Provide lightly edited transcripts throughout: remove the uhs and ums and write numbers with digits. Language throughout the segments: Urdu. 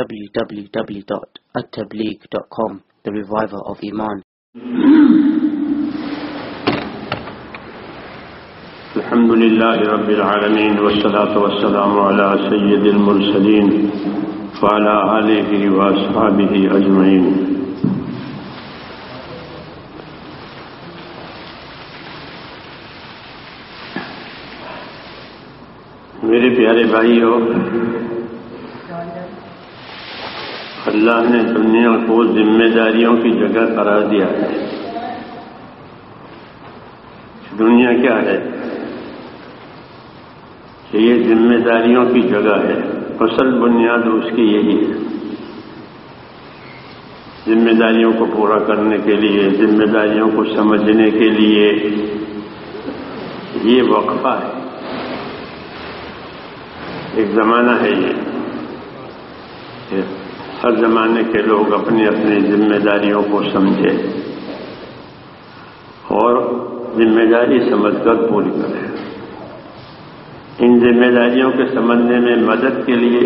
www.attableek.com, the reviver of Iman. الحمد لله رب العالمين والصلاة والسلام على سيد المرسلين وعلى آله وأصحابه أجمعين. میرے پیارے بھائیو، اللہ نے دنیا کو ذمہ داریوں کی جگہ قرار دیا ہے. دنیا کیا ہے؟ کہ یہ ذمہ داریوں کی جگہ ہے. اصل بنیاد اس کی یہی ہے. ذمہ داریوں کو پورا کرنے کے لیے، ذمہ داریوں کو سمجھنے کے لیے یہ وقفہ ہے. ایک زمانہ ہے یہ، ہر زمانے کے لوگ اپنی اپنی ذمہ داریوں کو سمجھے اور ذمہ داری سمجھ کر پوری کرے. ان ذمہ داریوں کے سمجھنے میں مدد کے لیے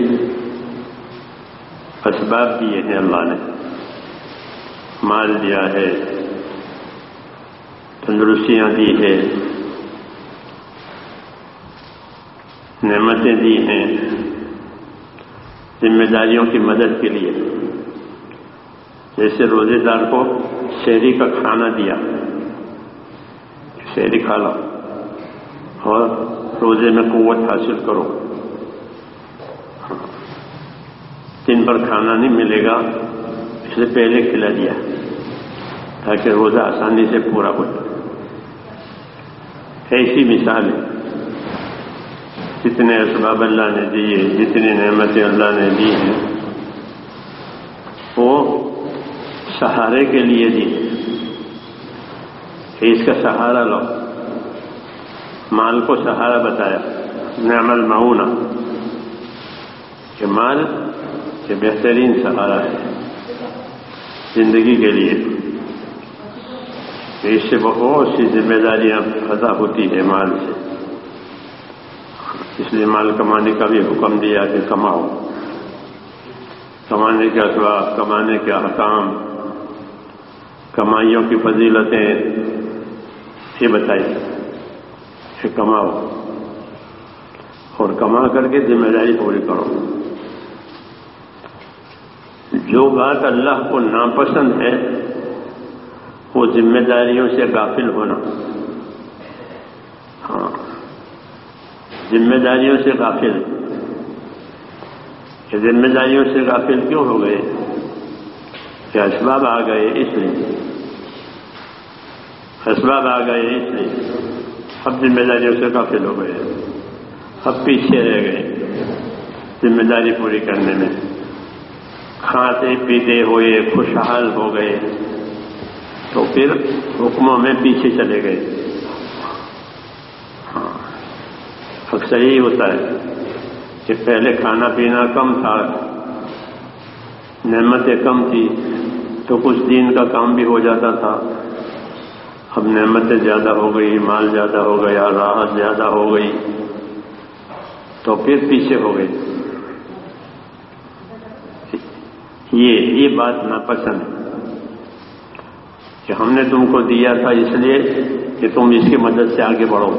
اسباب دیے ہیں. اللہ نے مال دیا ہے، تندرستیاں دی ہے، نعمتیں دی ہیں ذمہ داریوں کی مدد کے لیے. جیسے روزے دار کو شہری کا کھانا دیا، شہری کھا لو اور روزے میں قوت حاصل کرو. دن بھر کھانا نہیں ملے گا، اس سے پہلے کھلا دیا تاکہ روزہ آسانی سے پورا ہو جائے. ایسی مثال ہے. جتنے اسباب اللہ نے دیے، جتنی نعمتیں اللہ نے دی ہیں، وہ سہارے کے لیے دی کہ اس کا سہارا لو. مال کو سہارا بتایا، نعم المعونہ، کہ مال یہ بہترین سہارا ہے زندگی کے لیے. اس سے بہت سی ذمہ داریاں ادا ہوتی ہے مال سے. اس لیے مال کمانے کا بھی حکم دیا کہ کماؤ. کمانے کے اسباب، کمانے کے احکام، کمائیوں کی فضیلتیں یہ بتائی کہ کماؤ اور کما کر کے ذمہ داری پوری کرو. جو بات اللہ کو ناپسند ہے وہ ذمہ داریوں سے غافل ہونا. ہاں، ذمہ داریوں سے غافل. کہ ذمہ داریوں سے غافل کیوں ہو گئے؟ کہ اسباب آ گئے اس لیے. اسباب آ گئے اس لیے اب ذمہ داریوں سے غافل ہو گئے. اب پیچھے رہ گئے ذمہ داری پوری کرنے میں. کھاتے پیتے ہوئے خوشحال ہو گئے تو پھر حکموں میں پیچھے چلے گئے. اکثر یہی ہوتا ہے کہ پہلے کھانا پینا کم تھا، نعمتیں کم تھی تو کچھ دین کا کام بھی ہو جاتا تھا. اب نعمتیں زیادہ ہو گئی، مال زیادہ ہو گیا، راحت زیادہ ہو گئی تو پھر پیچھے ہو گئی. یہ بات ناپسند ہے کہ ہم نے تم کو دیا تھا اس لیے کہ تم اس کی مدد سے آگے بڑھو،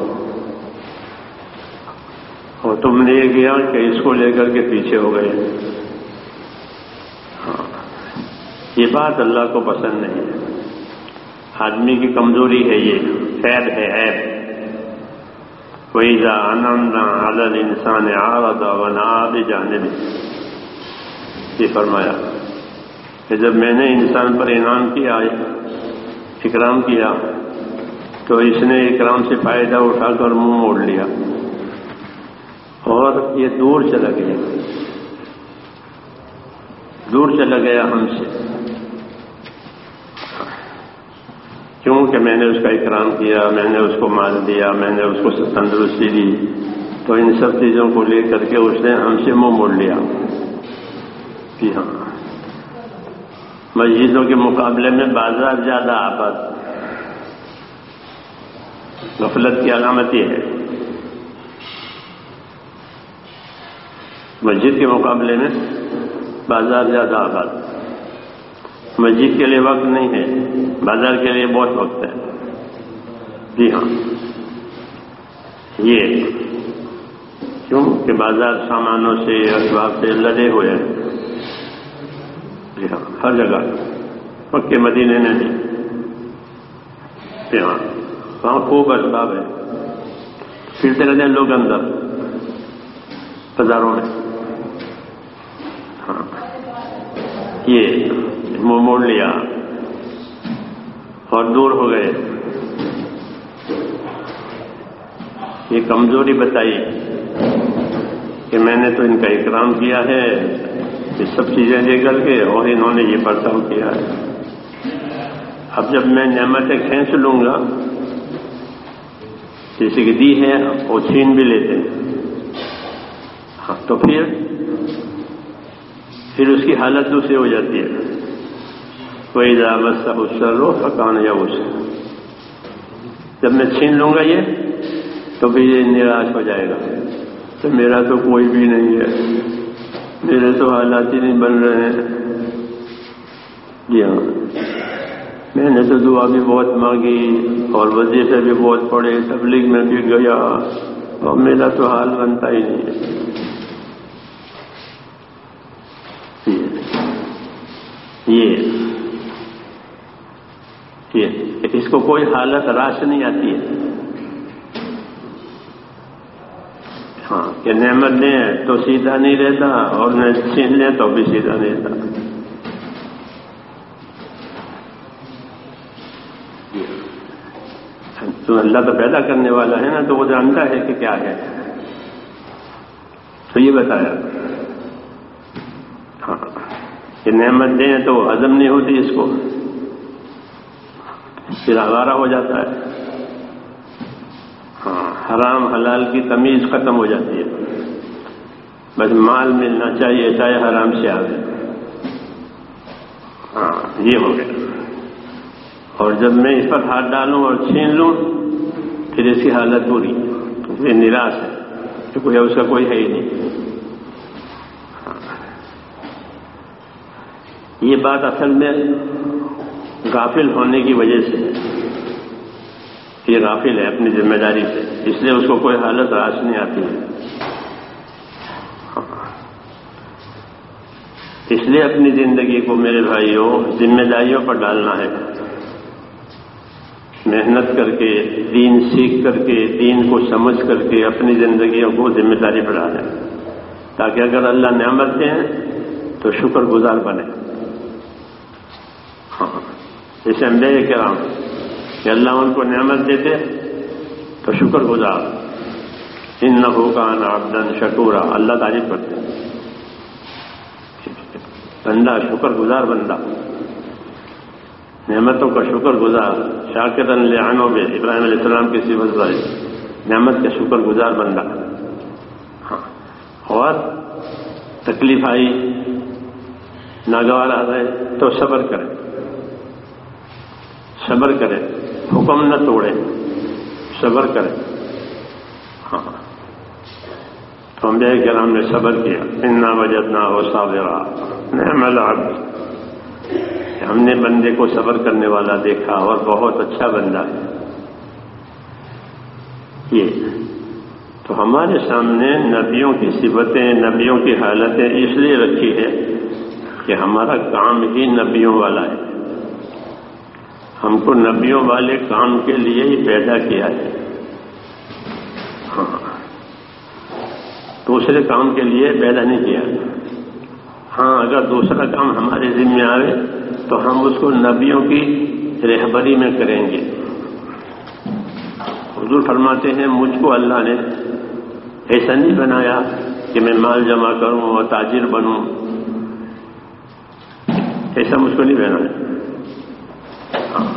اور تم نے یہ کیا کہ اس کو لے کر کے پیچھے ہو گئے. یہ بات اللہ کو پسند نہیں ہے. آدمی کی کمزوری ہے، یہ عیب ہے، عیب. وَإِذَا أَنْعَمْنَا عَلَى الْإِنسَانِ أَعْرَضَ وَنَأَىٰ بِجَانِبِهِ. یہ فرمایا کہ جب میں نے انسان پر انعام کیا، اکرام کیا، تو اس نے اکرام سے فائدہ اٹھا کر منہ موڑ لیا اور یہ دور چلا گیا، دور چلا گیا ہم سے. کیوں کہ میں نے اس کا اکرام کیا، میں نے اس کو مال دیا، میں نے اس کو تندرستی دی، تو ان سب چیزوں کو لے کر کے اس نے ہم سے منہ موڑ لیا. جی ہاں، مسجدوں کے مقابلے میں بازار زیادہ آباد. غفلت کی علامت یہ ہے. مسجد کے مقابلے میں بازار زیادہ آباد، مسجد کے لیے وقت نہیں ہے، بازار کے لیے بہت وقت ہے. جی ہاں، یہ کیوں کہ بازار سامانوں سے اسباب سے لدے ہوئے ہیں. جی ہاں، ہر جگہ، مکے مدینے میں نہیں. جی ہاں، وہاں خوب اسباب ہے، پھرتے رہتے ہیں لوگ اندر بازاروں میں. ہاں، یہ منہ موڑ لیا اور دور ہو گئے. یہ کمزوری بتائی کہ میں نے تو ان کا اکرام کیا ہے یہ سب چیزیں دے کر کے، اور انہوں نے یہ برتاؤ کیا ہے. اب جب میں نعمتیں کھینچ لوں گا، جیسے کہ دی ہے وہ چھین بھی لیتے ہیں، ہاں تو پھر اس کی حالت دوسری ہو جاتی ہے. کوئی دعوت سب اسرو فکان یا اس، جب میں چھین لوں گا یہ تو بھی یہ نراش ہو جائے گا کہ میرا تو کوئی بھی نہیں ہے، میرے تو حالات ہی نہیں بن رہے ہیں. جی ہاں، میں نے تو دعا بھی بہت مانگی اور وظیفے بھی بہت پڑے، تبلیغ میں بھی گیا، اور میرا تو حال بنتا ہی نہیں ہے. یہ اس کو کوئی حالت راش نہیں آتی ہے. ہاں کہ نعمت دیں تو سیدھا نہیں رہتا، اور نہ چھین لیں تو بھی سیدھا نہیں رہتا. تو اللہ تو پیدا کرنے والا ہے نا، تو وہ جانتا ہے کہ کیا ہے. تو یہ بتایا ہاں کہ نعمت دیں تو ہضم نہیں ہوتی، اس کو پھر آوارہ ہو جاتا ہے. ہاں، حرام حلال کی تمیز ختم ہو جاتی ہے. بس مال ملنا چاہیے چاہے حرام سے آئے. ہاں یہ ہو گیا. اور جب میں اس پر ہاتھ ڈالوں اور چھین لوں پھر اس کی حالت بری، یہ نراش ہے کہ کوئی اس کا کوئی ہے ہی نہیں. یہ بات اصل میں غافل ہونے کی وجہ سے، یہ غافل ہے اپنی ذمہ داری سے، اس لیے اس کو کوئی حالت راش نہیں آتی ہے. اس لیے اپنی زندگی کو میرے بھائیوں ذمہ داریوں پر ڈالنا ہے. محنت کر کے، دین سیکھ کر کے، دین کو سمجھ کر کے اپنی زندگیوں کو ذمہ داری پر ڈالیں، تاکہ اگر اللہ نعمت دیں تو شکر گزار بنے. ہاں، جیسے انبیاء کرام کہ اللہ ان کو نعمت دیتے تو شکر گزار. انہ کان عبدا شکورا، اللہ تعریف کرتے ہیں بندہ شکر گزار بندہ، نعمتوں کا شکر گزار. شاکرا لانعمہ، ابراہیم علیہ السلام کی صفت ہے نعمت کا شکر گزار بندہ. ہاں، اور تکلیف آئی، ناگوار آ گئے تو صبر کرے، صبر کرے، حکم نہ توڑے، صبر کرے. ہاں، تو انبیاء کرام نے صبر کیا. انا وجدناہ صابرا نعم العبد، ہم نے بندے کو صبر کرنے والا دیکھا اور بہت اچھا بندہ ہے. یہ تو ہمارے سامنے نبیوں کی صفتیں، نبیوں کی حالتیں اس لیے رکھی ہے کہ ہمارا کام ہی نبیوں والا ہے. ہم کو نبیوں والے کام کے لیے ہی پیدا کیا ہے. ہاں، دوسرے کام کے لیے پیدا نہیں کیا. ہاں، اگر دوسرا کام ہمارے ذمہ آئے تو ہم اس کو نبیوں کی رہبری میں کریں گے. حضور فرماتے ہیں مجھ کو اللہ نے ایسا نہیں بنایا کہ میں مال جمع کروں اور تاجر بنوں، ایسا مجھ کو نہیں بنایا. ہاں،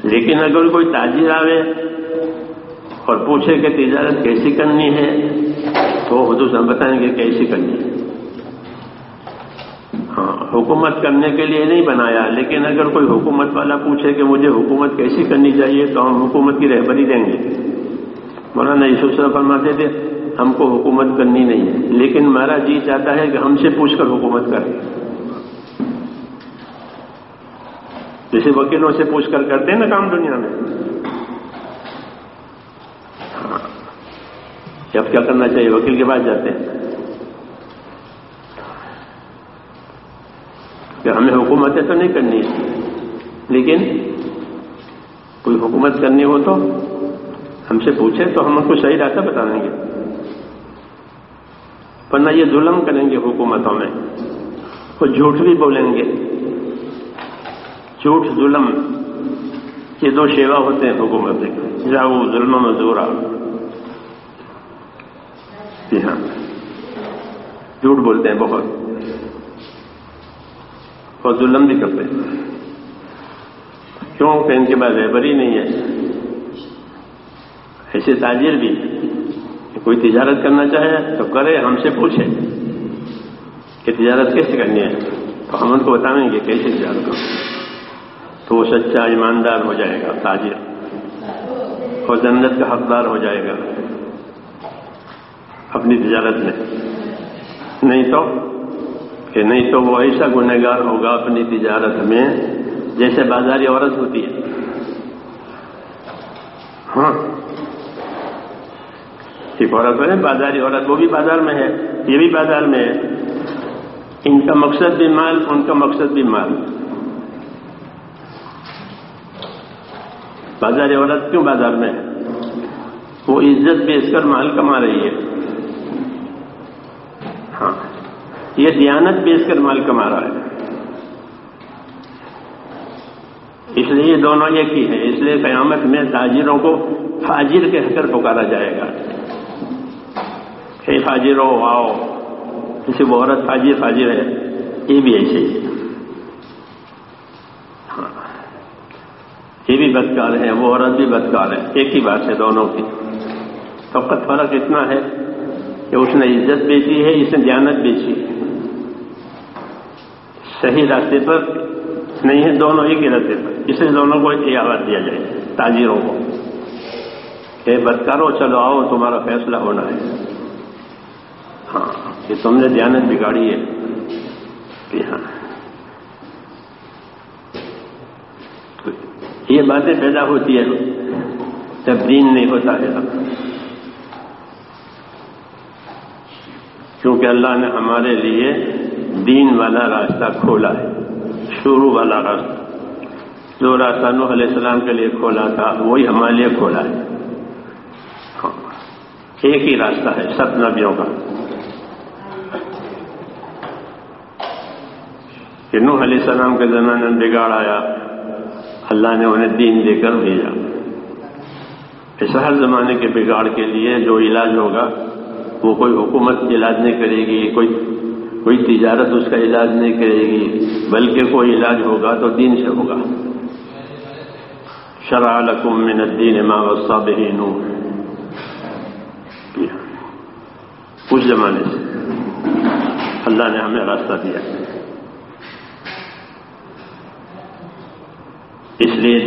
لیکن اگر کوئی تاجر آوے اور پوچھے کہ تجارت کیسی کرنی ہے تو حضور صاحب بتائیں گے کیسی کرنی ہے. ہاں، حکومت کرنے کے لیے نہیں بنایا، لیکن اگر کوئی حکومت والا پوچھے کہ مجھے حکومت کیسی کرنی چاہیے تو ہم حکومت کی رہبری دیں گے. مولانا یوسف صاحب فرماتے تھے ہم کو حکومت کرنی نہیں ہے، لیکن ہمارا جی چاہتا ہے کہ ہم سے پوچھ کر حکومت کریں، جیسے وکیلوں سے پوچھ کر کرتے ہیں نا کام دنیا میں. اب کیا کرنا چاہیے؟ وکیل کے پاس جاتے ہیں کہ ہمیں حکومتیں تو نہیں کرنی ہے، لیکن کوئی حکومت کرنی ہو تو ہم سے پوچھے تو ہم ان کو صحیح راستہ بتا دیں گے، ورنہ یہ ظلم کریں گے حکومتوں میں، وہ جھوٹ بھی بولیں گے. جھوٹ ظلم یہ دو شیوا ہوتے ہیں حکومت کے، جاؤ ظلم مزورا. جی ہاں، جھوٹ بولتے ہیں بہت اور ظلم بھی کرتے ہیں. کیوں کہ ان کے پاس رہبر ہی نہیں ہے. ایسے تاجر بھی کوئی تجارت کرنا چاہے تو کرے، ہم سے پوچھے کہ تجارت کیسے کرنی ہے، تو ہم ان کو بتائیں گے کیسے تجارت کرو، تو وہ سچا ایماندار ہو جائے گا تاجر، اور جنت کا حقدار ہو جائے گا اپنی تجارت میں. نہیں تو وہ ایسا گنہگار ہوگا اپنی تجارت میں جیسے بازاری عورت ہوتی ہے. ہاں، ایک عورت ہے بازاری عورت، وہ بھی بازار میں ہے، یہ بھی بازار میں ہے. ان کا مقصد بھی مال، ان کا مقصد بھی مال. بازاری عورت کیوں بازار میں ہے؟ وہ عزت بیچ کر مال کما رہی ہے. ہاں، یہ دیانت بیچ کر مال کما رہا ہے. اس لیے یہ دونوں ایک ہی ہیں. اس لیے قیامت میں تاجروں کو فاجر کہہ کر پکارا جائے گا. ہے فاجرو آؤ، جیسے وہ عورت فاجر ہے، یہ بھی ایسے ہی. ہاں، یہ بھی بدکار ہے، وہ عورت بھی بدکار ہے. ایک ہی بات ہے دونوں کی. فقط فرق اتنا ہے کہ اس نے عزت بیچی ہے، اس نے دیانت بیچی ہے. صحیح راستے پر نہیں ہے، دونوں ایک ہی راستے پر. اس لیے دونوں کو ایک آواز دیا جائے تاجروں کو کہ بدکارو چلو آؤ، تمہارا فیصلہ ہونا ہے. ہاں، کہ تم نے دیانت بگاڑی ہے. کہ ہاں، یہ باتیں پیدا ہوتی ہے جب دین نہیں ہوتا ہے. کیونکہ اللہ نے ہمارے لیے دین والا راستہ کھولا ہے، شروع والا راستہ. جو راستہ نوح علیہ السلام کے لیے کھولا تھا وہی ہمارے لیے کھولا ہے. ایک ہی راستہ ہے سب نبیوں کا. کہ نوح علیہ السلام کے زمانے میں بگاڑ آیا، اللہ نے انہیں دین دے کر بھیجا. ایسا ہر زمانے کے بگاڑ کے لیے جو علاج ہوگا وہ کوئی حکومت علاج نہیں کرے گی، کوئی تجارت اس کا علاج نہیں کرے گی، بلکہ کوئی علاج ہوگا تو دین سے ہوگا. شرع لکم من الدین ما وصی بہ نوح، اس زمانے سے اللہ نے ہمیں راستہ دیا. اس لیے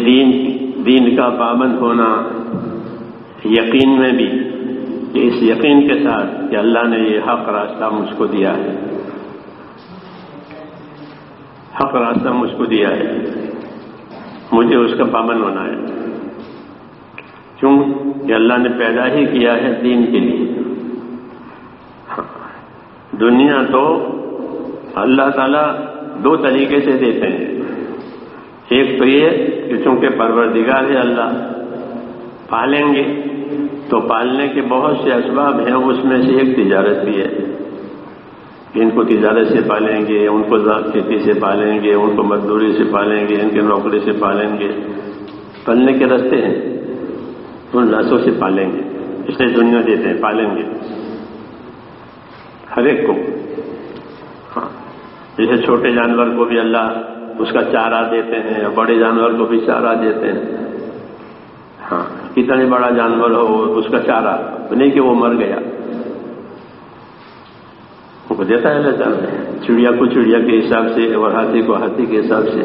دین کا پابند ہونا، یقین میں بھی کہ اس یقین کے ساتھ کہ اللہ نے یہ حق راستہ مجھ کو دیا ہے، حق راستہ مجھ کو دیا ہے، مجھے اس کا پابند ہونا ہے. کیوں کہ اللہ نے پیدا ہی کیا ہے دین کے لیے. دنیا تو اللہ تعالیٰ دو طریقے سے دیتے ہیں. ایک تو یہ کہ چونکہ پروردگار ہے اللہ، پالیں گے تو پالنے کے بہت سے اسباب ہیں، اس میں سے ایک تجارت بھی ہے. ان کو تجارت سے پالیں گے، ان کو کھیتی سے پالیں گے، ان کو مزدوری سے پالیں گے، ان کے نوکری سے پالیں گے. پالنے کے راستے ہیں، ان راسوں سے پالیں گے. اس لیے دنیا دیتے ہیں، پالیں گے ہر ایک کو. ہاں، جیسے چھوٹے جانور کو بھی اللہ اس کا چارہ دیتے ہیں، بڑے جانور کو بھی چارہ دیتے ہیں. ہاں، کتنا بڑا جانور ہو اس کا چارہ نہیں کہ وہ مر گیا، وہ دیتا ہے اللہ تعالیٰ. چڑیا کو چڑیا کے حساب سے اور ہاتھی کو ہاتھی کے حساب سے.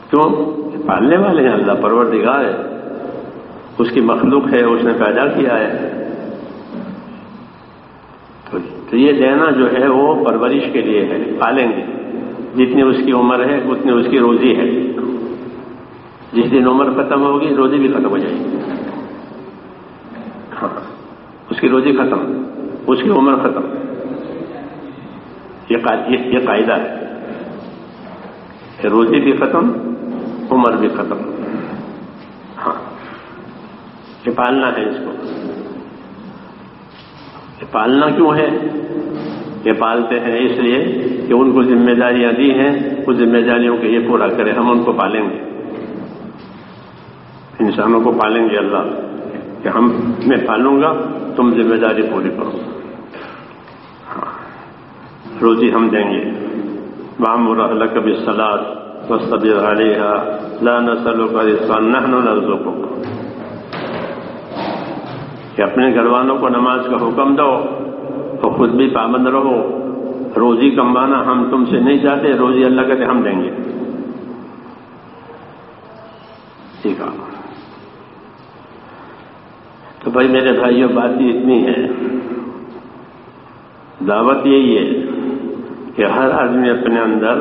کیوں؟ پالنے والے ہیں اللہ، پروردگار ہے، اس کی مخلوق ہے، اس نے پیدا کیا ہے. تو یہ دینا جو ہے وہ پرورش کے لیے ہے، پالیں گے، جتنی اس کی عمر ہے اتنی اس کی روزی ہے، جس دن عمر ختم ہوگی روزی بھی ختم ہو جائے گی، ہاں اس کی روزی ختم، اس کی عمر ختم، یہ قاعدہ ہے کہ روزی بھی ختم، عمر بھی ختم، ہاں یہ پالنا ہے اس کو۔ یہ پالنا کیوں ہے؟ یہ پالتے ہیں اس لیے کہ ان کو ذمہ داریاں دی ہیں، اس ذمہ داریوں کو یہ پورا کرے، ہم ان کو پالیں گے، انسانوں کو پالیں گے اللہ کہ میں پالوں گا، تم ذمہ داری پوری کرو، ہاں روزی ہم دیں گے۔ وَأَمُرْ أَهْلَكَ بِالصَّلَاةِ وَاصْطَبِرْ عَلَيْهَا لَا نَسْأَلُكَ رِزْقًا نَحْنُ نَرْزُقُكَ، کہ اپنے گھر والوں کو نماز کا حکم دو تو خود بھی پابند رہو، روزی کمانا ہم تم سے نہیں چاہتے، روزی اللہ کہتے ہم دیں گے، ٹھیک ہے۔ تو بھائی میرے بھائیوں بات ہی اتنی ہے، دعوت یہی ہے کہ ہر آدمی اپنے اندر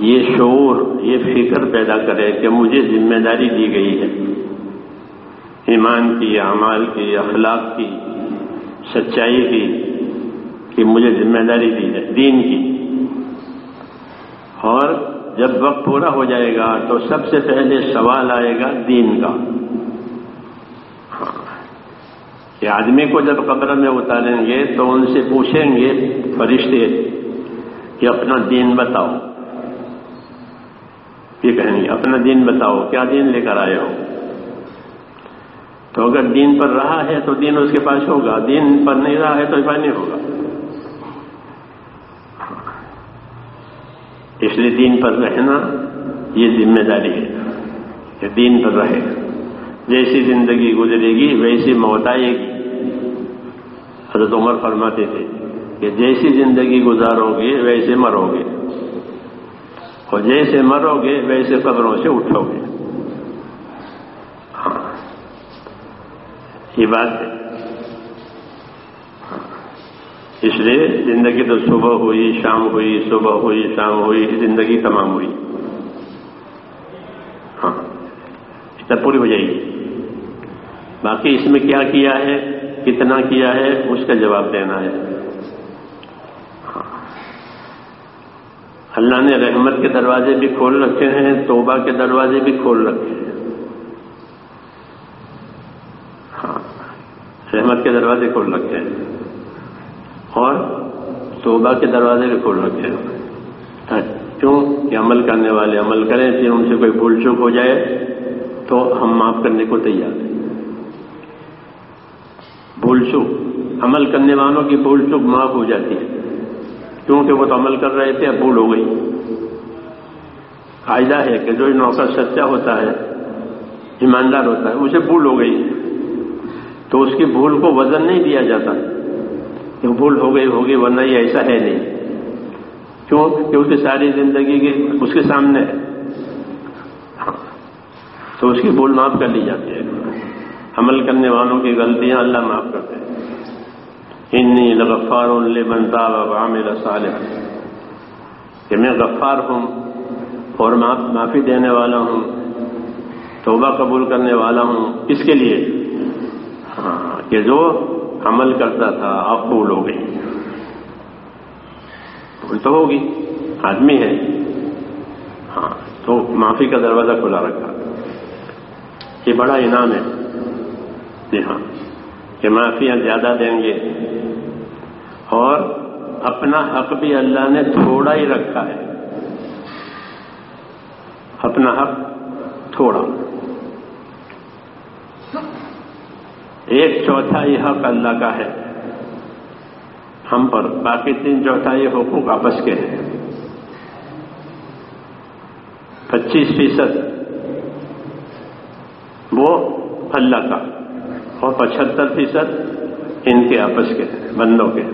یہ شعور، یہ فکر پیدا کرے کہ مجھے ذمہ داری دی گئی ہے، ایمان کی، اعمال کی، اخلاق کی، سچائی کی، کہ مجھے ذمہ داری دی ہے دین کی، اور جب وقت پورا ہو جائے گا تو سب سے پہلے سوال آئے گا دین کا، کہ آدمی کو جب قبر میں اتاریں گے تو ان سے پوچھیں گے فرشتے کہ اپنا دین بتاؤ، یہ کہیں گے اپنا دین بتاؤ، کیا دین لے کر آئے ہو؟ تو اگر دین پر رہا ہے تو دین اس کے پاس ہوگا، دین پر نہیں رہا ہے تو پاس نہیں ہوگا، اس لیے دین پر رہنا یہ ذمہ داری ہے کہ دین پر رہے، جیسی زندگی گزرے گی ویسی موت آئے گی۔ حضرت عمر فرماتے تھے کہ جیسی زندگی گزارو گے ویسے مرو گے، اور جیسے مرو گے ویسے قبروں سے اٹھو گے، ہاں یہ بات ہے۔ اس لیے زندگی تو صبح ہوئی شام ہوئی، صبح ہوئی شام ہوئی، زندگی تمام ہوئی، ہاں اتنا پوری ہو جائے گی، باقی اس میں کیا کیا ہے، کتنا کیا ہے، اس کا جواب دینا ہے۔ اللہ نے رحمت کے دروازے بھی کھول رکھے ہیں، توبہ کے دروازے بھی کھول رکھے ہیں، ہاں رحمت کے دروازے کھول رکھے ہیں اور توبہ کے دروازے بھی کھول رکھے ہیں، کیوں کہ عمل کرنے والے عمل کریں، پھر ان سے کوئی بھول چوک ہو جائے تو ہم معاف کرنے کو تیار ہیں۔ بھول چوک، عمل کرنے والوں کی بھول چوک معاف ہو جاتی ہے، کیونکہ وہ تو عمل کر رہے تھے، اب بھول ہو گئی۔ قاعدہ ہے کہ جو نوکر سچا ہوتا ہے، ایماندار ہوتا ہے، اسے بھول ہو گئی تو اس کی بھول کو وزن نہیں دیا جاتا کہ بھول ہو گئی ہوگی، ورنہ یہ ایسا ہے نہیں، کیوں کہ اس کی ساری زندگی کی اس کے سامنے ہے، تو اس کی بھول معاف کر لی جاتی ہے۔ عمل کرنے والوں کی غلطیاں اللہ معاف کرتے ہیں۔ انی لغفار لمن تاب وعمل صالحا، کہ میں غفار ہوں اور معافی دینے والا ہوں، توبہ قبول کرنے والا ہوں، کس کے لیے؟ ہاں کہ جو عمل کرتا تھا اب بھول ہو گئی، بھول تو ہوگی، آدمی ہے، ہاں تو معافی کا دروازہ کھلا رکھا، یہ بڑا انعام ہے، جی ہاں کہ معافیاں زیادہ دیں گے، اور اپنا حق بھی اللہ نے تھوڑا ہی رکھا ہے، اپنا حق تھوڑا، 1/4 حق اللہ کا ہے ہم پر، باقی 3/4 حقوق آپس کے ہیں، 25% وہ اللہ کا اور 75% ان کے آپس کے بندوں کے۔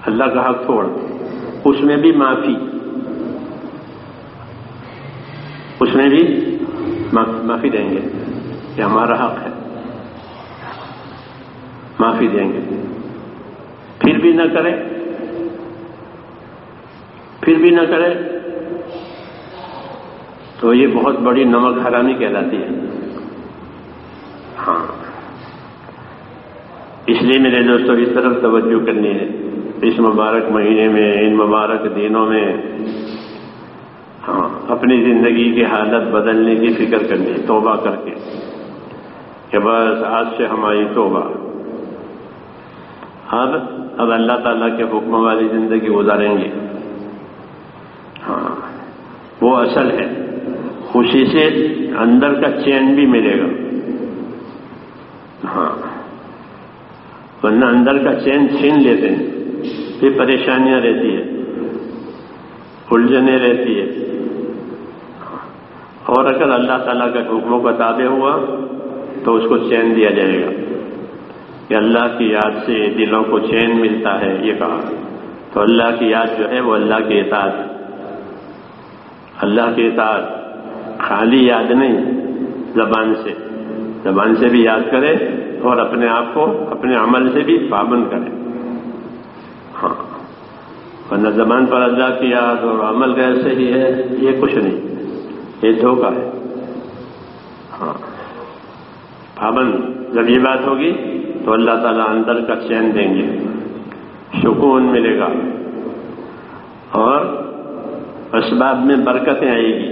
اللہ کا حق تھوڑا، اس میں بھی معافی، اس میں بھی معافی دیں گے کہ ہمارا حق ہے، معافی دیں گے. پھر بھی نہ کرے تو یہ بہت بڑی نمک حرامی کہلاتی ہے. ہاں، اس لیے میرے دوستوں اس طرف توجہ کرنی ہے. اس مبارک مہینے میں، ان مبارک دنوں میں اپنی زندگی کی حالت بدلنے کی فکر کرنی ہے، توبہ کر کے کہ بس آج سے ہماری توبہ. اب اللہ تعالیٰ کے حکم والی زندگی گزاریں گے. وہ اصل ہے. خوشی سے اندر کا چین بھی ملے گا. ورنہ اندر کا چین چھین لیتے ہیں، پھر پریشانیاں رہتی ہیں، الجھنیں رہتی ہے. اور اگر اللہ تعالیٰ کے حکموں کا تابع ہوا تو اس کو چین دیا جائے گا کہ اللہ کی یاد سے دلوں کو چین ملتا ہے. یہ کہا تو اللہ کی یاد جو ہے وہ اللہ کی اطاعت ہے. اللہ کی اطاعت خالی یاد نہیں، زبان سے بھی یاد کرے اور اپنے آپ کو اپنے عمل سے بھی پابند کرے. ورنہ زبان پر اللہ کی یاد اور عمل کیسے ہی ہے، یہ کچھ نہیں، یہ دھوکہ ہے. پابند جب یہ بات ہوگی تو اللہ تعالیٰ اندر کا چین دیں گے، سکون ملے گا اور اسباب میں برکتیں آئے گی.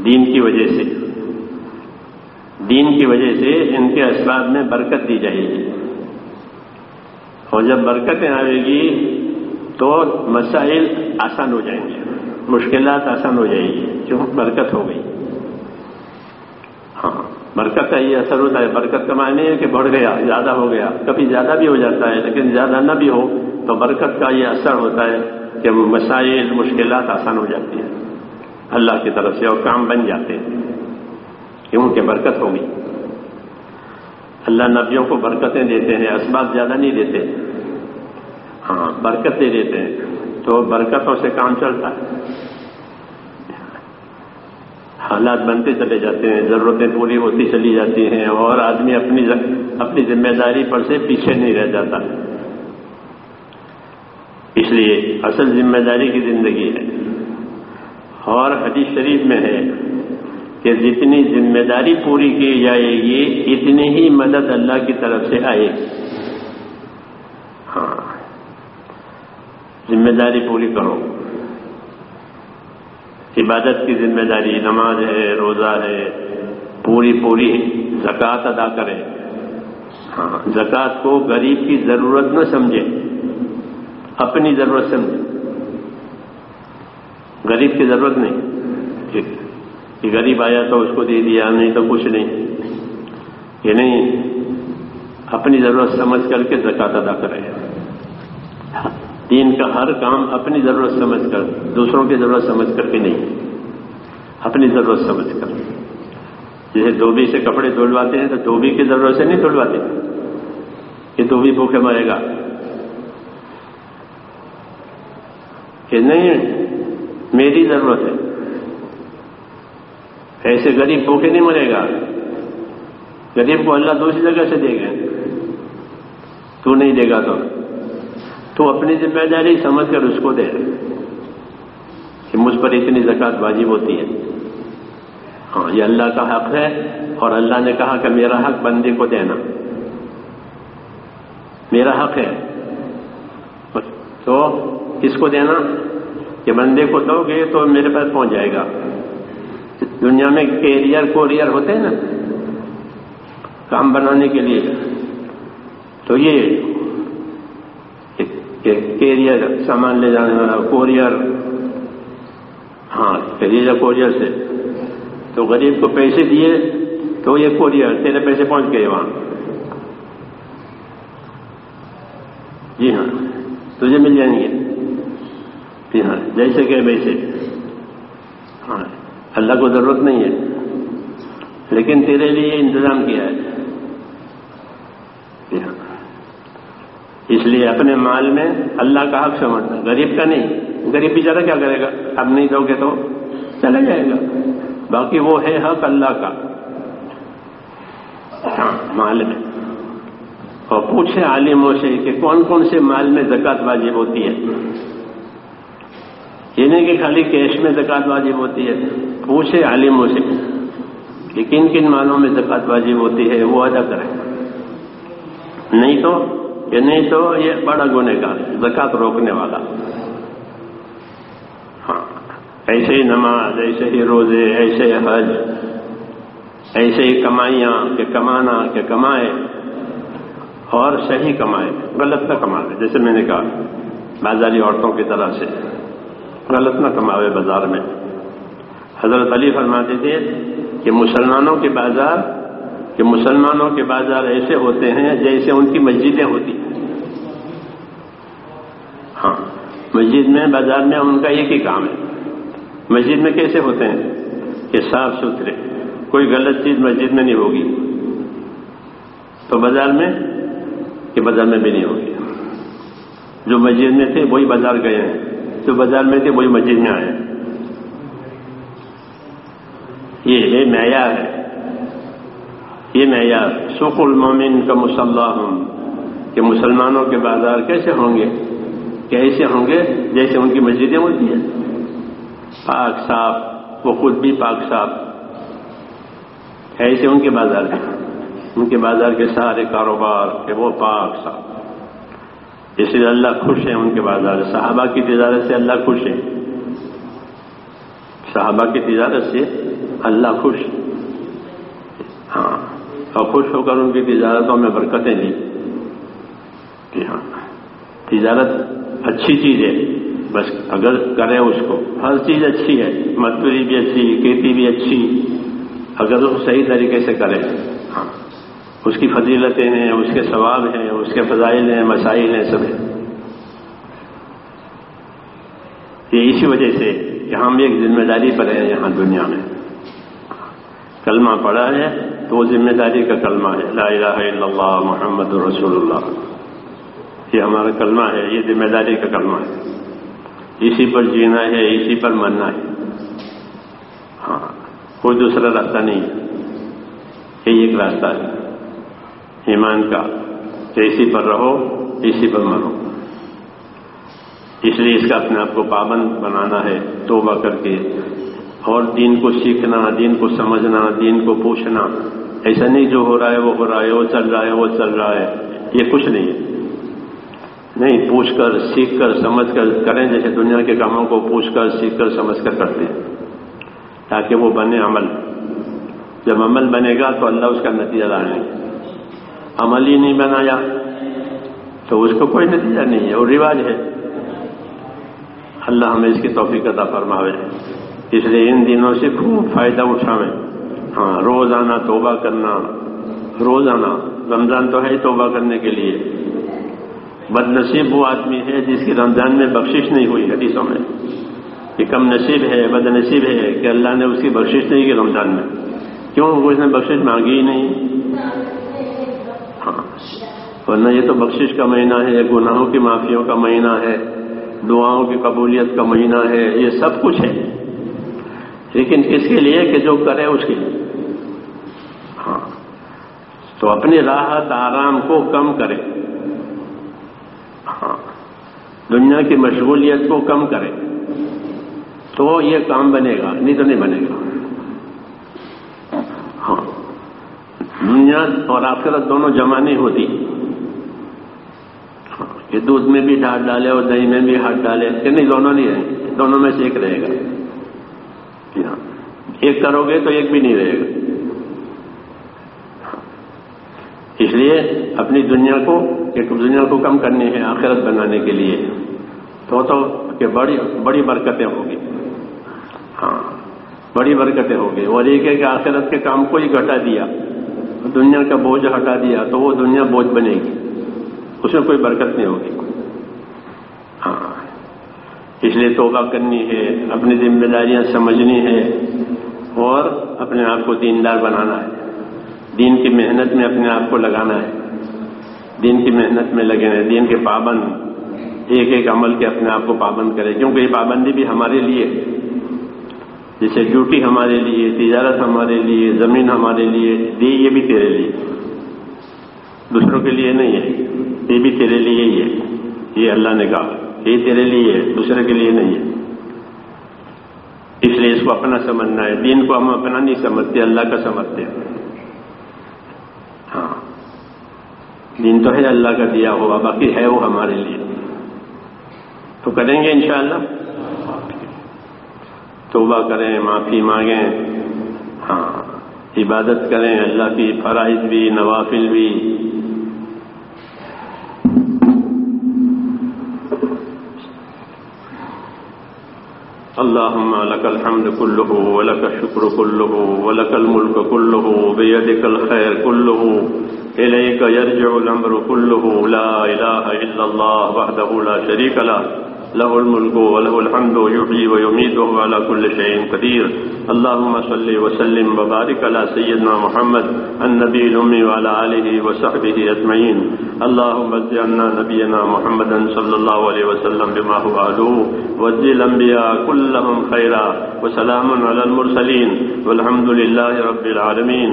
دین کی وجہ سے ان کے اسباب میں برکت دی جائے گی. اور جب برکتیں آئے گی تو مسائل آسان ہو جائیں گے، مشکلات آسان ہو جائیں گی، کیوں؟ برکت ہو گئی. برکت کا یہ اثر ہوتا ہے. برکت کا معنی ہے کہ بڑھ گیا، زیادہ ہو گیا. کبھی زیادہ بھی ہو جاتا ہے، لیکن زیادہ نہ بھی ہو تو برکت کا یہ اثر ہوتا ہے کہ مسائل، مشکلات آسان ہو جاتی ہیں اللہ کی طرف سے اور کام بن جاتے ہیں، کیونکہ برکت ہوگی. اللہ نبیوں کو برکتیں دیتے ہیں، اسباب زیادہ نہیں دیتے. برکتیں دیتے ہیں تو برکتوں سے کام چلتا ہے. حالات بنتے چلے جاتے ہیں، ضرورتیں پوری ہوتی چلی جاتی ہیں اور آدمی اپنی ذمہ داری پر سے پیچھے نہیں رہ جاتا. اس لیے اصل ذمہ داری کی زندگی ہے. اور حدیث شریف میں ہے کہ جتنی ذمہ داری پوری کی جائے گی اتنی ہی مدد اللہ کی طرف سے آئے گی. ذمہ داری پوری کرو. عبادت کی ذمہ داری، نماز ہے، روزہ ہے، پوری زکوٰۃ ادا کرے. زکوٰۃ کو غریب کی ضرورت نہ سمجھے، اپنی ضرورت سمجھے. غریب کی ضرورت نہیں کہ غریب آیا تو اس کو دے دیا، نہیں تو کچھ نہیں. یہ نہیں، اپنی ضرورت سمجھ کر کے زکوٰۃ ادا کرے. دین کا ہر کام اپنی ضرورت سمجھ کر، دوسروں کی ضرورت سمجھ کر کے نہیں، اپنی ضرورت سمجھ کر. جیسے دھوبی سے کپڑے دھلواتے ہیں تو دھوبی کی ضرورت سے نہیں دھلواتے کہ دھوبی بھوکے مرے گا. کہ نہیں، میری ضرورت ہے. ایسے غریب بھوکے نہیں مرے گا. غریب کو اللہ دوسری جگہ سے دے گا، تو نہیں دے گا تو اپنی ذمہ داری سمجھ کر اس کو دے کہ مجھ پر اتنی زکوٰۃ واجب ہوتی ہے. یہ اللہ کا حق ہے اور اللہ نے کہا کہ میرا حق بندے کو دینا، میرا حق ہے. تو کس کو دینا؟ کہ بندے کو دو گے تو میرے پاس پہنچ جائے گا. دنیا میں کوریئر ہوتے ہیں نا کام بنانے کے لیے، تو یہ کیریئر سامان لے جانے والا کوریئر، کوریئر سے تو غریب کو پیسے دیے تو یہ کوریئر تیرے پیسے پہنچ گئے وہاں. جی ہاں، تجھے مل جائیں گے. جی ہاں، جیسے کہ ویسے. اللہ کو ضرورت نہیں ہے لیکن تیرے لیے انتظام کیا ہے. جی ہاں، اس لیے اپنے مال میں اللہ کا حق سمجھنا، غریب کا نہیں. غریب بیچارہ کیا کرے گا؟ اب نہیں دو گے تو چلا جائے گا. باقی وہ ہے حق اللہ کا مال میں. اور پوچھے عالموں سے کہ کون کون سے مال میں زکوٰۃ واجب ہوتی ہے. یہ نہیں کہ خالی کیش میں زکوٰۃ واجب ہوتی ہے، پوچھے عالموں سے کہ کن کن مالوں میں زکوٰۃ واجب ہوتی ہے، وہ ادا کریں. نہیں تو یہ بڑا گنہگار ہے، زکوٰۃ روکنے والا. ہاں، ایسے ہی نماز، ایسے ہی روزے، ایسے ہی حج، ایسے ہی کمائیاں کہ کمانا کہ کمائے اور صحیح کمائے، غلط نہ کمائے. جیسے میں نے کہا بازاری عورتوں کی طرح سے غلط نہ کماوے بازار میں. حضرت علی فرماتے تھے کہ مسلمانوں کے بازار ایسے ہوتے ہیں جیسے ان کی مسجدیں ہوتی ہیں. ہاں، مسجد میں بازار میں ان کا ایک ہی کام ہے. مسجد میں کیسے ہوتے ہیں کہ صاف ستھرے، کوئی غلط چیز مسجد میں نہیں ہوگی، تو بازار میں بھی نہیں ہوگی. جو مسجد میں تھے وہی بازار گئے ہیں، جو بازار میں تھے وہی مسجد میں آئے. یہ معیار ہے، یہ معیار. سوق المومن کا مصلاح کہ مسلمانوں کے بازار کیسے ہوں گے، کیسے ہوں گے جیسے ان کی مسجدیں ہوتی ہیں، پاک صاف، وہ خود بھی پاک صاف. ایسے ان کے بازار ہیں، ان کے بازار کے سارے کاروبار کہ وہ پاک صاف. اس لیے اللہ خوش ہے ان کے بازار. صحابہ کی تجارت سے اللہ خوش ہے، صحابہ کی تجارت سے اللہ خوش. ہاں، اور خوش ہو کر ان کی تجارتوں میں برکتیں دی. کہ ہاں، تجارت اچھی چیز ہے، بس اگر کرے اس کو، ہر چیز اچھی ہے، مزدوری بھی اچھی، کھیتی بھی اچھی، اگر اس کو صحیح طریقے سے کرے. ہاں، اس کی فضیلتیں ہیں، اس کے ثواب ہیں، اس کے فضائل ہیں، مسائل ہیں، سب ہیں. یہ اسی وجہ سے کہ ہم ایک ذمہ داری پر ہیں یہاں دنیا میں. کلمہ پڑھا ہے تو وہ ذمہ داری کا کلمہ ہے، لا الہ الا اللہ محمد رسول اللہ. یہ ہمارا کلمہ ہے، یہ ذمہ داری کا کلمہ ہے. اسی پر جینا ہے، اسی پر مرنا ہے. ہاں، کوئی دوسرا راستہ نہیں ہے، یہی ایک راستہ ہے ایمان کا کہ اسی پر رہو، اسی پر مرو. اس لیے اس کا اپنے آپ کو پابند بنانا ہے، توبہ کر کے، اور دین کو سیکھنا، دین کو سمجھنا، دین کو پوچھنا. ایسا نہیں جو ہو رہا ہے وہ ہو رہا ہے، وہ چل رہا ہے وہ چل رہا ہے، یہ کچھ نہیں ہے. نہیں، پوچھ کر، سیکھ کر، سمجھ کر کریں، جیسے دنیا کے کاموں کو پوچھ کر، سیکھ کر، سمجھ کر کرتے ہیں، تاکہ وہ بنے عمل. جب عمل بنے گا تو اللہ اس کا نتیجہ لائیں گے. عمل ہی نہیں بنایا تو اس کو کوئی نتیجہ نہیں ہے، اور رواج ہے. اللہ ہمیں اس کی توفیق عطا فرماوے. اس لیے ان دنوں سے خوب فائدہ اٹھاویں. ہاں، روزانہ توبہ کرنا، روزانہ. رمضان تو ہے توبہ کرنے کے لیے. بد نصیب وہ آدمی ہے جس کی رمضان میں بخشش نہیں ہوئی. حدیثوں میں کہ کم نصیب ہے، بد نصیب ہے کہ اللہ نے اس کی بخشش نہیں کی رمضان میں. کیوں؟ اس نے بخشش مانگی ہی نہیں. ہاں، ورنہ یہ تو بخشش کا مہینہ ہے، گناہوں کی معافیوں کا مہینہ ہے، دعاؤں کی قبولیت کا مہینہ ہے، یہ سب کچھ ہے. لیکن کس کے لیے؟ کہ جو کرے اس کے لیے. ہاں، تو اپنی راحت آرام کو کم کرے. ہاں، دنیا کی مشغولیت کو کم کرے تو یہ کام بنے گا، نہیں تو نہیں بنے گا. ہاں، دنیا اور آخرت دونوں جمع نہیں ہوتی. کہ دودھ میں بھی ہاتھ ڈالے اور دہی میں بھی ہاتھ ڈالے، کہ نہیں، دونوں نہیں رہیں گے، دونوں میں سے ایک رہے گا. ایک کرو گے تو ایک بھی نہیں رہے گا. اس لیے اپنی دنیا کو کم کرنی ہے آخرت بنانے کے لیے. تو کہ بڑی برکتیں ہوگی. ہاں، بڑی برکتیں ہوگی. اور ایک ہے کہ آخرت کے کام کو ہی گھٹا دیا، دنیا کا بوجھ ہٹا دیا تو وہ دنیا بوجھ بنے گی، اس میں کوئی برکت نہیں ہوگی. ہاں، اس لیے توبہ کرنی ہے، اپنی ذمہ داریاں سمجھنی ہے، اور اپنے آپ کو دیندار بنانا ہے. دین کی محنت میں اپنے آپ کو لگانا ہے. دین کی محنت میں لگے ہیں، دین کے پابند، ایک ایک عمل کے اپنے آپ کو پابند کرے. کیونکہ یہ پابندی بھی ہمارے لیے، جیسے ڈیوٹی ہمارے لیے، تجارت ہمارے لیے، زمین ہمارے لیے دی، یہ بھی تیرے لیے. دوسروں کے لیے نہیں ہے، یہ بھی تیرے لیے ہی ہے. یہ اللہ نے کہا یہ تیرے لیے ہے، دوسرے کے لیے نہیں ہے. اس لیے اس کو اپنا سمجھنا ہے. دین کو ہم اپنا نہیں سمجھتے، اللہ کا سمجھتے ہیں. ہاں، دین تو ہے اللہ کا دیا ہوا، باقی ہے وہ ہمارے لیے. تو کریں گے انشاءاللہ. توبہ کریں، معافی مانگیں، ہاں عبادت کریں، اللہ کی فرائض بھی نوافل بھی. اللهم لك الحمد كله ولك الشكر كله ولك الملك كله بيدك الخير كله إليك يرجع الأمر كله لا إله إلا الله وحده لا شريك له له الملك وله الحمد يحيي ويميت وهو على كل شيء قدير. اللهم صل وسلم وبارك على سيدنا محمد النبي الأمي وعلى آله وصحبه أجمعين. اللهم اجعل عنا نبينا محمدا صلى الله عليه وسلم بما هو أهله واجزل الأنبياء كلهم خيرا وسلام على المرسلين والحمد لله رب العالمين.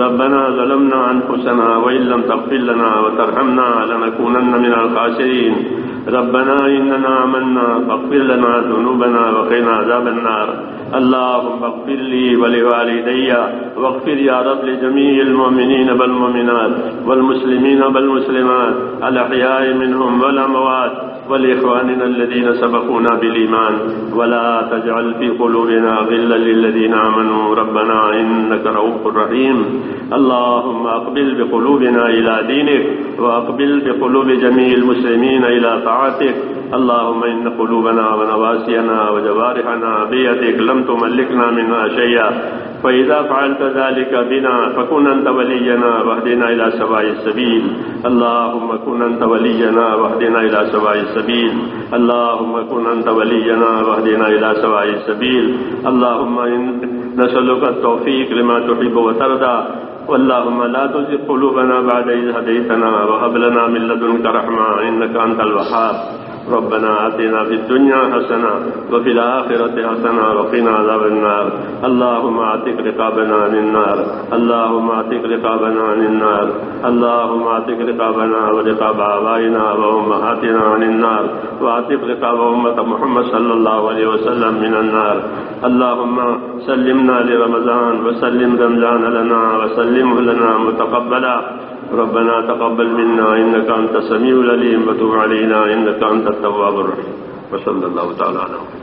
ربنا ظلمنا أنفسنا وإن لم تغفر لنا وترحمنا لنكونن من الخاسرين. ربنا إننا آمنا فاغفر لنا ذنوبنا وقنا عذاب النار. اللهم اغفر لي ولوالدي واغفر يا رب لجميع المؤمنين والمؤمنات والمسلمين والمسلمات الأحياء منهم والأموات ولإخواننا الذين سبقونا بالإيمان ولا تجعل في قلوبنا غلا للذين آمنوا ربنا إنك رؤوف رحيم. اللهم أقبل بقلوبنا إلى دينك وأقبل بقلوب جميع المسلمين إلى طاعتك. اللهم إن قلوبنا ونواسينا وجوارحنا بيدك لم تملكنا منها شيئا فإذا فعلت ذلك بنا فكن أنت ولينا واهدنا إلى سواء السبيل. اللهم كن أنت ولينا واهدنا إلى سواء السبيل. اللهم كن أنت ولينا واهدنا إلى سواء السبيل. اللهم نسألك التوفيق لما تحب وترضى. اللهم لا تزغ قلوبنا بعد إذ هديتنا وهب لنا من لدنك رحمة إنك أنت الوهاب. ربنا آتنا في الدنيا حسنة وفي الآخرة حسنة وقنا عذاب النار. اللهم اعتق رقابنا عن النار. اللهم اعتق رقابنا عن النار. اللهم اعتق رقابنا ورقاب آبائنا وأمهاتنا عن النار واعتق رقاب أمة محمد صلى الله عليه وسلم من النار. اللهم سلمنا لرمضان وسلم رمضان لنا وسلمه لنا متقبلا. ربنا تقبل منا إنك أنت السميع العليم وتب علينا إنك أنت التواب الرحيم. وصلى الله تعالى على محمد.